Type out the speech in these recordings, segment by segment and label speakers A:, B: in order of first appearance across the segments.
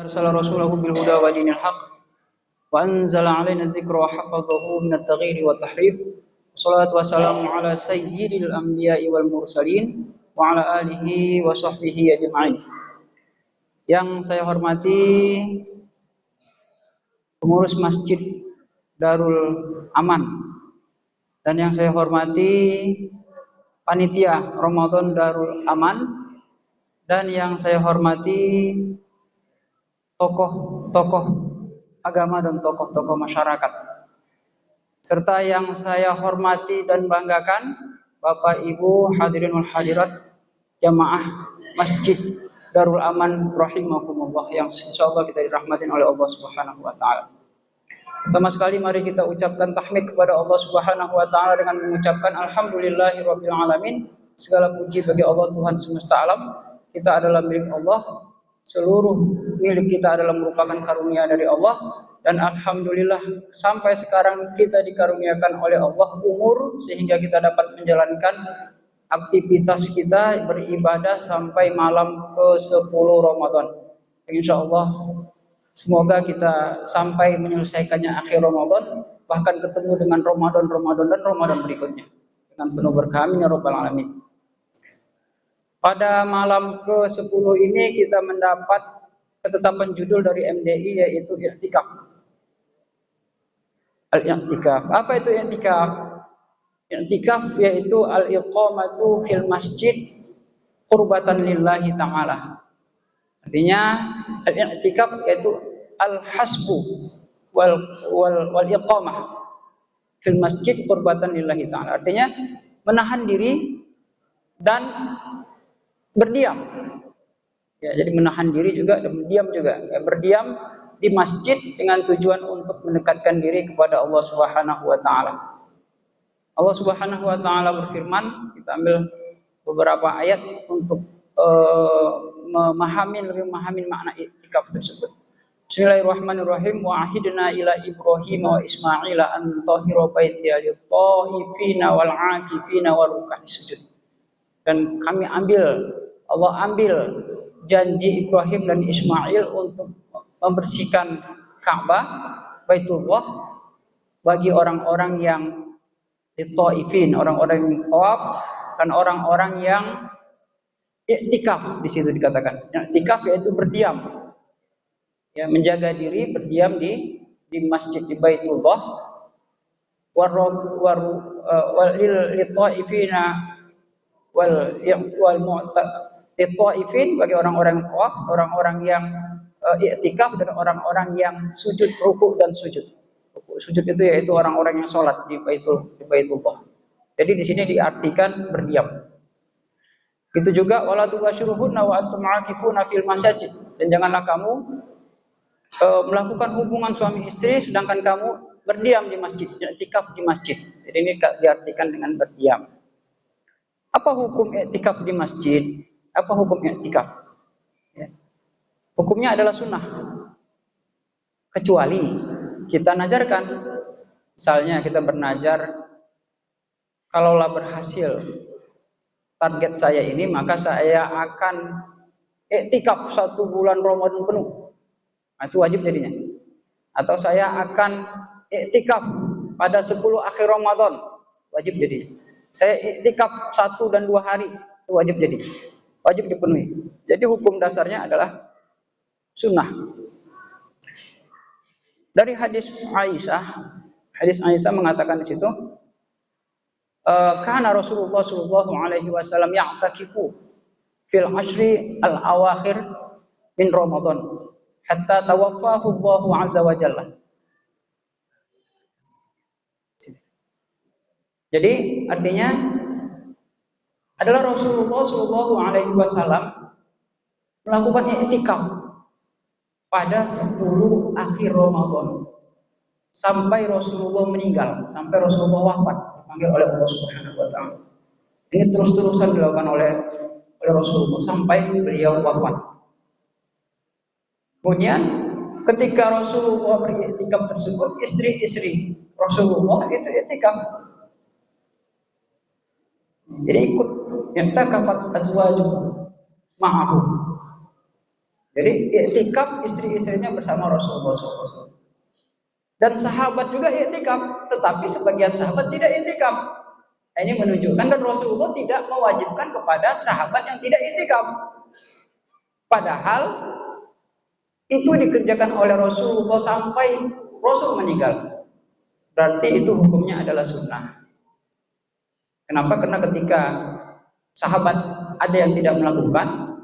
A: أرسل رسوله بالهدى ودين الحق وأنزل علينا الذكر وحفظه من التغيير والتحريف والصلاة والسلام على سيد الأنبياء والمرسلين وعلى آله وصحبه أجمعين. Yang saya hormati pengurus Masjid Darul Aman dan yang saya hormati panitia Ramadan Darul Aman dan yang saya hormati tokoh-tokoh agama dan tokoh-tokoh masyarakat, serta yang saya hormati dan banggakan Bapak Ibu hadirin wal hadirat jamaah Masjid Darul Aman rahimakumullah yang insyaallah kita dirahmatin oleh Allah Subhanahu wa taala. Pertama sekali mari kita ucapkan tahmid kepada Allah Subhanahu wa taala dengan mengucapkan alhamdulillahirabbil alamin. Segala puji bagi Allah Tuhan semesta alam. Kita adalah milik Allah. Seluruh milik kita adalah merupakan karunia dari Allah, dan alhamdulillah sampai sekarang kita dikaruniakan oleh Allah umur sehingga kita dapat menjalankan aktivitas kita beribadah sampai malam ke-10 Ramadan. Insyaallah semoga kita sampai menyelesaikannya akhir Ramadan, bahkan ketemu dengan Ramadan dan Ramadan berikutnya dengan penuh berkah amin ya rabbal alamin. Pada malam ke-10 ini kita mendapat ketetapan judul dari MDI yaitu i'tikaf. Al-i'tikaf. Apa itu i'tikaf? I'tikaf yaitu al-iqamatu fil masjid qurbatan lillahi ta'ala. Artinya al-i'tikaf yaitu al-hasbu wal iqamah fil masjid qurbatan lillahi ta'ala. Artinya menahan diri dan berdiam. Ya, jadi menahan diri juga dan berdiam juga. Ya, berdiam di masjid dengan tujuan untuk mendekatkan diri kepada Allah Subhanahu wa taala. Allah Subhanahu wa taala berfirman, kita ambil beberapa ayat untuk lebih memahami makna i'tikaf tersebut. Bismillahirrahmanirrahim. Wa ahidna ila Ibrahim wa Ismail an tahira baitiya lit-taifina wal 'akifina wa ruk'is sujud. Dan Allah ambil janji Ibrahim dan Ismail untuk membersihkan Ka'bah, Baitullah, bagi orang-orang yang lit-taifin, orang-orang yang tawaf, dan orang-orang yang i'tikaf. Di situ dikatakan i'tikaf yaitu berdiam, ya, menjaga diri berdiam di masjid di Baitullah, lit-taifina Taifin bagi orang-orang tawaf, orang-orang yang i'tikaf, dan orang-orang yang sujud, rukuk dan sujud. Rukuk sujud itu yaitu orang-orang yang sholat di Baitullah. Jadi di sini diartikan berdiam. Itu juga wala tubashiruhunna wa antum 'akifuna fil masajid, dan janganlah kamu melakukan hubungan suami istri sedangkan kamu berdiam di masjid, i'tikaf di masjid. Jadi ini diartikan dengan berdiam. Apa hukum i'tikaf di masjid? Apa hukum i'tikaf? Ya. Hukumnya adalah sunnah. Kecuali kita najarkan, misalnya kita bernajar, kalaulah berhasil target saya ini, maka saya akan i'tikaf 1 bulan Ramadan penuh. Nah, itu wajib jadinya. Atau saya akan i'tikaf pada 10 akhir Ramadan, wajib jadinya. Saya i'tikaf 1 dan 2 hari, itu wajib jadi. Wajib dipenuhi. Jadi hukum dasarnya adalah sunnah. Dari hadis Aisyah mengatakan di situ, kana Rasulullah sallallahu alaihi wasallam ya'takifu fil ashri al-awakhir min Ramadan hatta tawaffahu Allah azza wa jalla. Jadi artinya adalah Rasulullah sallallahu alaihi wasallam melakukan i'tikaf pada 10 akhir Ramadan sampai Rasulullah meninggal, sampai Rasulullah wafat, dipanggil oleh Allah Subhanahu wa taala. Ini terus-terusan dilakukan oleh Rasulullah sampai beliau wafat. Kemudian ketika Rasulullah beriktikaf tersebut, istri-istri Rasulullah itu i'tikaf. Jadi ikut i'tikafat azwajuhu ma'ahu. Jadi iktikaf istri-istrinya bersama Rasulullah SAW. Dan sahabat juga iktikaf, tetapi sebagian sahabat tidak iktikaf. Ini menunjukkan dan Rasulullah tidak mewajibkan kepada sahabat yang tidak iktikaf. Padahal itu dikerjakan oleh Rasulullah sampai Rasul meninggal. Berarti itu hukumnya adalah sunnah. Kenapa? Karena ketika sahabat ada yang tidak melakukan,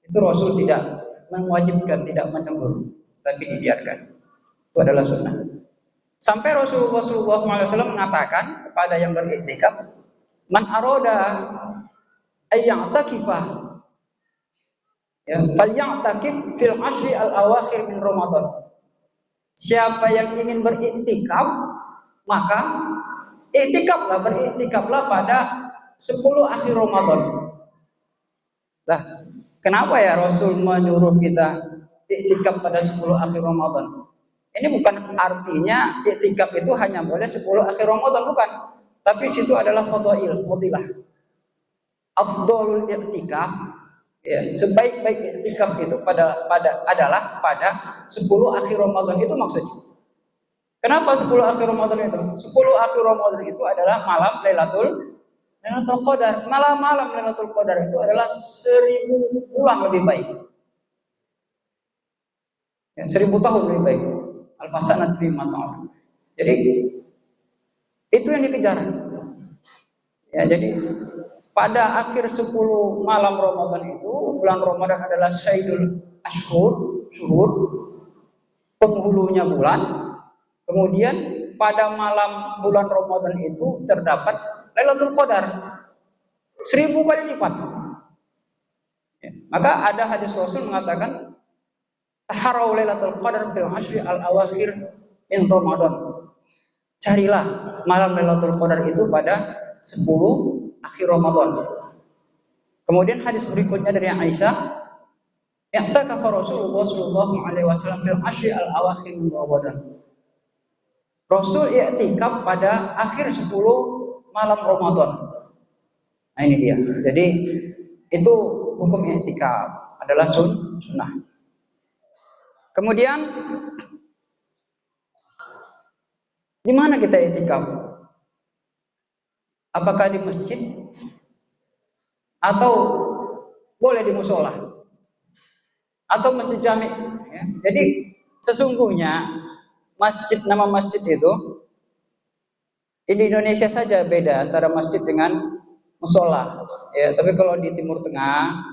A: itu Rasul tidak mewajibkan, tidak menegur, tapi dibiarkan. Itu adalah sunnah. Sampai Rasulullah SAW mengatakan kepada yang beriktikaf, man aroda ayya'takifah, ya, falya'takif fil ashri al-awakhir min Ramadan. Siapa yang ingin beriktikaf, maka beriktikaflah pada 10 akhir Ramadan. Nah, kenapa ya Rasul menyuruh kita iktikaf pada 10 akhir Ramadan? Ini bukan artinya iktikaf itu hanya boleh 10 akhir Ramadan, bukan. Tapi situ adalah fadilah. Afdhalul iktikaf, ya, sebaik-baik iktikaf itu adalah pada 10 akhir Ramadan, itu maksudnya. Kenapa 10 akhir Ramadan itu? 10 akhir Ramadan itu adalah malam Lailatul Qadar. Malam Lailatul Qadar itu adalah 1000 bulan lebih baik. Ya, 1000 tahun lebih baik. Al-fasanat bima ta'ala. Jadi itu yang dikejar. Ya, jadi pada akhir 10 malam Ramadan itu, bulan Ramadan adalah Sayyidul Syuhur, penghulunya bulan. Kemudian pada malam bulan Ramadan itu terdapat Lailatul Qadar 1000 kali lipat. Ya, maka ada hadis Rasul mengatakan, taharau Lailatul Qadar fil ashri al-awakhir min Ramadan. Carilah malam Lailatul Qadar itu pada 10 akhir Ramadan. Kemudian hadis berikutnya dari Aisyah, i'takafa Rasulullah sallallahu alaihi wasallam fil ashri al-awakhir min Ramadan. Rasul i'tikaf pada akhir 10 malam Ramadan. Nah, ini dia. Jadi itu hukum i'tikaf adalah sunnah. Kemudian di mana kita i'tikaf? Apakah di masjid atau boleh di musola atau masjid jami? Ya. Jadi sesungguhnya nama masjid itu di Indonesia saja beda antara masjid dengan musola. Ya, tapi kalau di Timur Tengah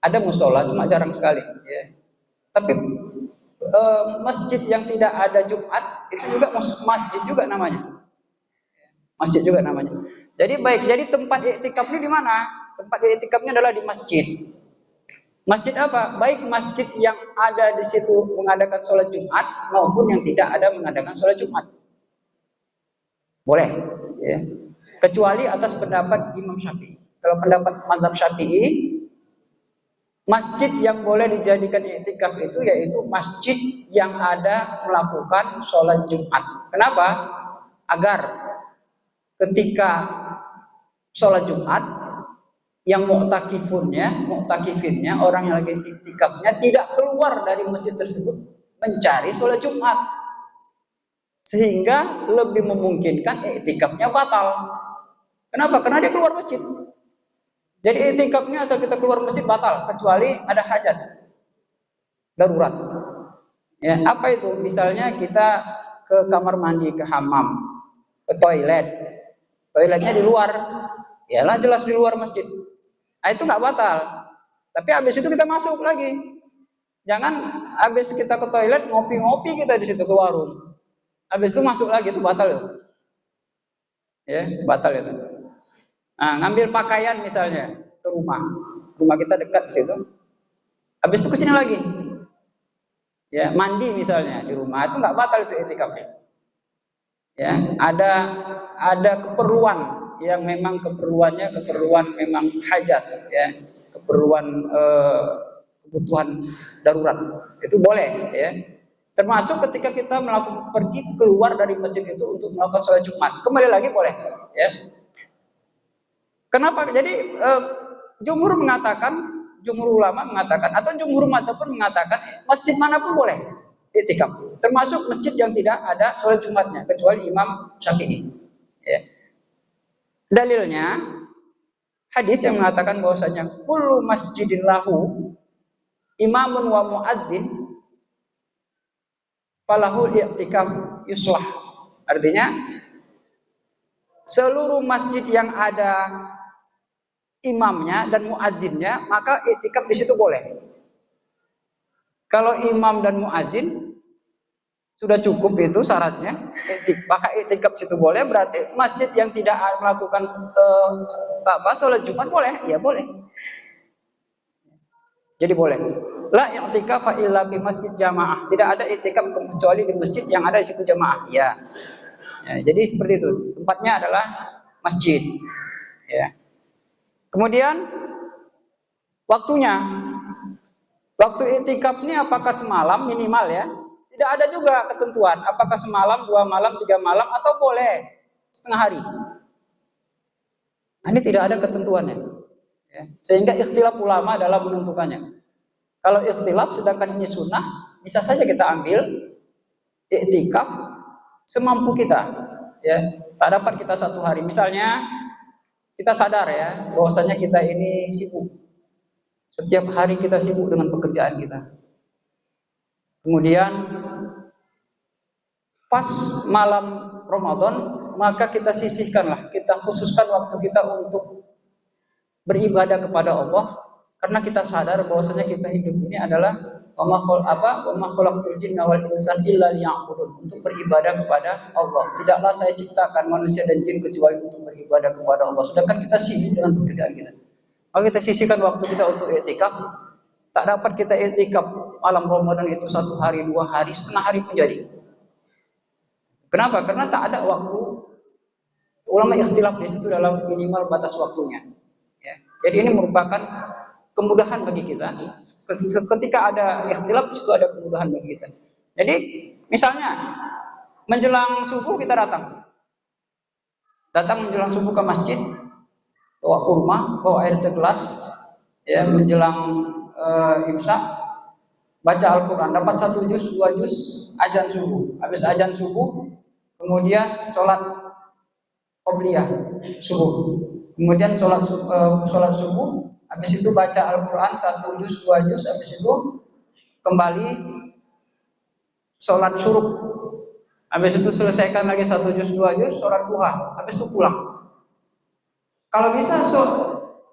A: ada musola, cuma jarang sekali. Ya. Tapi masjid yang tidak ada Jumat itu juga masjid juga namanya. Masjid juga namanya. Jadi jadi tempat iktikafnya di mana? Tempat iktikafnya adalah di masjid. Masjid apa? Baik masjid yang ada di situ mengadakan sholat Jumat maupun yang tidak ada mengadakan sholat Jumat. Boleh, ya. Kecuali atas pendapat Imam Syafi'i. Kalau pendapat mazhab Syafi'i, masjid yang boleh dijadikan iktikaf itu yaitu masjid yang ada melakukan sholat Jumat. Kenapa? Agar ketika sholat Jumat yang mu'takifinnya, orang yang lagi iktikafnya tidak keluar dari masjid tersebut mencari sholat Jumat, sehingga lebih memungkinkan iktikafnya batal. Kenapa? Karena dia keluar masjid. Jadi iktikafnya asal kita keluar masjid batal, kecuali ada hajat darurat. Ya, apa itu? Misalnya kita ke kamar mandi, ke hammam, ke toilet. Toiletnya di luar. Yalah jelas di luar masjid. Nah, itu nggak batal. Tapi habis itu kita masuk lagi. Jangan habis kita ke toilet ngopi-ngopi kita di situ ke warung. Habis itu masuk lagi, itu batal itu. Ya, batal itu. Nah, ngambil pakaian misalnya ke rumah. Rumah kita dekat di situ. Habis itu ke sini lagi. Ya, mandi misalnya di rumah, itu nggak batal itu iktikafnya. Ya, ada keperluan yang memang keperluan memang hajat, ya, keperluan kebutuhan darurat, itu boleh, ya. Termasuk ketika kita pergi keluar dari masjid itu untuk melakukan sholat Jumat, kembali lagi boleh, ya. Kenapa? Jadi jumhur mengatakan jumhur ulama mengatakan atau jumhur mazhab pun mengatakan masjid manapun boleh iktikaf, termasuk masjid yang tidak ada sholat Jumatnya kecuali Imam Syafi'i. Ya. Dalilnya hadis yang mengatakan bahwasanya kullu masjidin lahu imamun wa muadzin falahul i'tikaf yuslah. Artinya seluruh masjid yang ada imamnya dan muadzinnya maka i'tikaf di situ boleh. Kalau imam dan muadzin sudah cukup itu syaratnya, maka i'tikaf situ boleh. Berarti masjid yang tidak melakukan sholat Jumat boleh, ya boleh. Jadi boleh. La i'tikaf illa fi masjid jamaah. Tidak ada i'tikaf kecuali di masjid yang ada di situ jamaah. Ya. Jadi seperti itu. Tempatnya adalah masjid. Ya. Kemudian waktunya. Waktu i'tikaf ini apakah semalam minimal ya? Tidak ada juga ketentuan. Apakah semalam, 2 malam, 3 malam atau boleh setengah hari? Ini tidak ada ketentuannya. Ya. Sehingga ikhtilaf ulama dalam menentukannya. Kalau ikhtilaf sedangkan ini sunnah, bisa saja kita ambil i'tikaf semampu kita. Ya, tak dapat kita 1 hari. Misalnya kita sadar ya, bahwasanya kita ini sibuk. Setiap hari kita sibuk dengan pekerjaan kita. Kemudian pas malam Ramadan, maka kita sisihkanlah, kita khususkan waktu kita untuk beribadah kepada Allah, karena kita sadar bahwasanya kita hidup ini adalah wa ma khalaqtul jinna wal insan illa liya'budun, untuk beribadah kepada Allah. Tidaklah saya ciptakan manusia dan jin kecuali untuk beribadah kepada Allah. Sedangkan kita sibuk dengan pekerjaan kita. Maka kita sisihkan waktu kita untuk i'tikaf. Tak dapat kita i'tikaf malam Ramadan itu 1 hari, 2 hari, setengah hari pun jadi. Kenapa? Karena tak ada waktu. Ulama ikhtilaf di situ dalam minimal batas waktunya. Ya. Jadi ini merupakan kemudahan bagi kita. Ketika ada ikhtilaf, itu ada kemudahan bagi kita. Jadi misalnya menjelang subuh kita datang menjelang subuh ke masjid, bawa kurma, bawa air segelas, ya, menjelang imsak, baca Al-Quran, dapat 1 juz, 2 juz, azan subuh. Habis azan subuh, kemudian sholat qobliyah subuh. Kemudian sholat subuh, habis itu baca Al-Quran 1 juz, 2 juz, habis itu kembali sholat syuruk. Habis itu selesaikan lagi 1 juz, 2 juz, sholat duha, habis itu pulang. Kalau bisa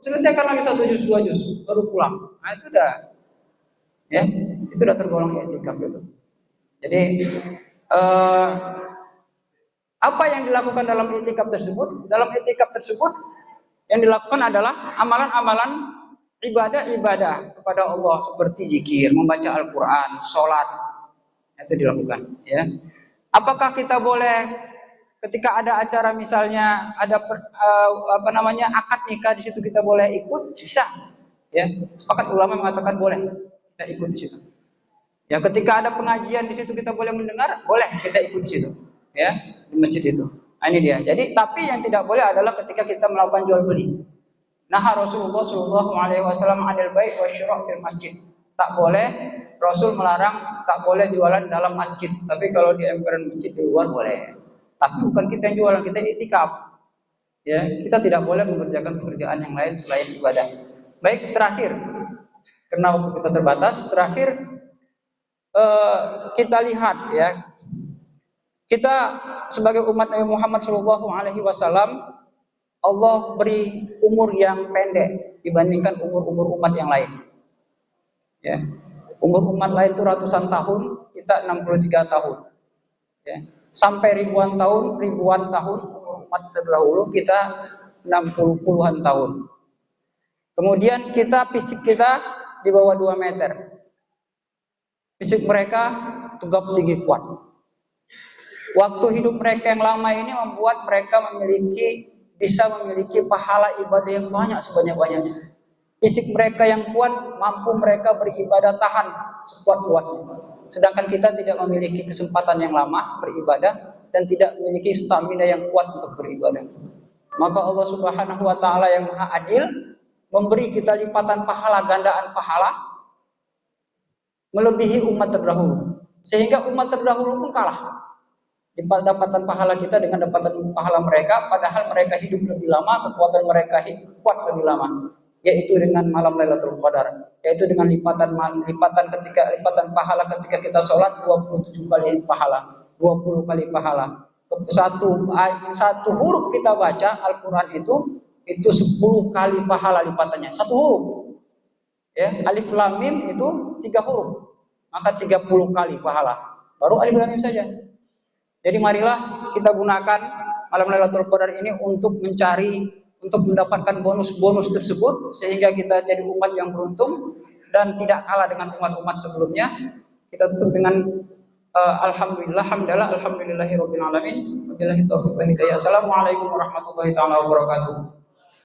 A: selesaikan lagi 1 juz, 2 juz, baru pulang. Nah itu udah, ya, itu udah tergolong i'tikaf itu. Jadi apa yang dilakukan dalam i'tikaf tersebut? Dalam i'tikaf tersebut yang dilakukan adalah amalan-amalan ibadah kepada Allah seperti zikir, membaca Al-Quran, sholat, itu dilakukan. Ya. Apakah kita boleh ketika ada acara misalnya ada akad nikah di situ kita boleh ikut? Bisa. Ya, sepakat ulama mengatakan boleh kita ikut di situ. Ya, ketika ada pengajian di situ kita boleh mendengar, boleh kita ikut di situ. Ya, di masjid itu. Nah, ini dia. Jadi tapi yang tidak boleh adalah ketika kita melakukan jual beli. Nah, Rasulullah Shallallahu Alaihi Wasallam anil bai' wa syira' fil masjid. Tak boleh, Rasul melarang tak boleh jualan dalam masjid. Tapi kalau di emperan masjid di luar boleh. Tapi bukan kita yang jualan, kita i'tikaf. Ya, kita tidak boleh mengerjakan pekerjaan yang lain selain ibadah. Baik, terakhir, karena waktu kita terbatas, terakhir kita lihat ya, kita sebagai umat Nabi Muhammad Shallallahu Alaihi Wasallam, Allah beri umur yang pendek dibandingkan umur umat yang lain. Ya, umur umat lain itu ratusan tahun, kita 63 tahun. Ya. Sampai ribuan tahun umat terdahulu kita 60-puluhan tahun. Kemudian fisik kita di bawah 2 meter. Fisik mereka tegap tinggi kuat. Waktu hidup mereka yang lama ini membuat mereka bisa memiliki pahala ibadah yang banyak sebanyak-banyaknya. Fisik mereka yang kuat mampu mereka beribadah tahan sekuat-kuatnya. Sedangkan kita tidak memiliki kesempatan yang lama beribadah dan tidak memiliki stamina yang kuat untuk beribadah. Maka Allah Subhanahu wa taala yang Maha Adil memberi kita lipatan pahala, gandaan pahala melebihi umat terdahulu. Sehingga umat terdahulu pun kalah. Dapatan pahala kita dengan dapatan pahala mereka, padahal mereka hidup lebih lama, kekuatan mereka kuat lebih lama, yaitu dengan malam Lailatul Qadar, yaitu dengan lipatan pahala ketika kita sholat 27 kali pahala, 20 kali pahala. Satu huruf kita baca Al-Quran itu 10 kali pahala lipatannya, satu huruf. Ya, alif lam mim itu 3 huruf, maka 30 kali pahala. Baru alif lam mim saja. Jadi marilah kita gunakan malam Lailatul Qadar ini untuk mendapatkan bonus-bonus tersebut, sehingga kita jadi umat yang beruntung dan tidak kalah dengan umat-umat sebelumnya. Kita tutup dengan alhamdulillahirabbil alamin. Wabillahi taufiq wal hidayah. Assalamualaikum warahmatullahi taala wabarakatuh.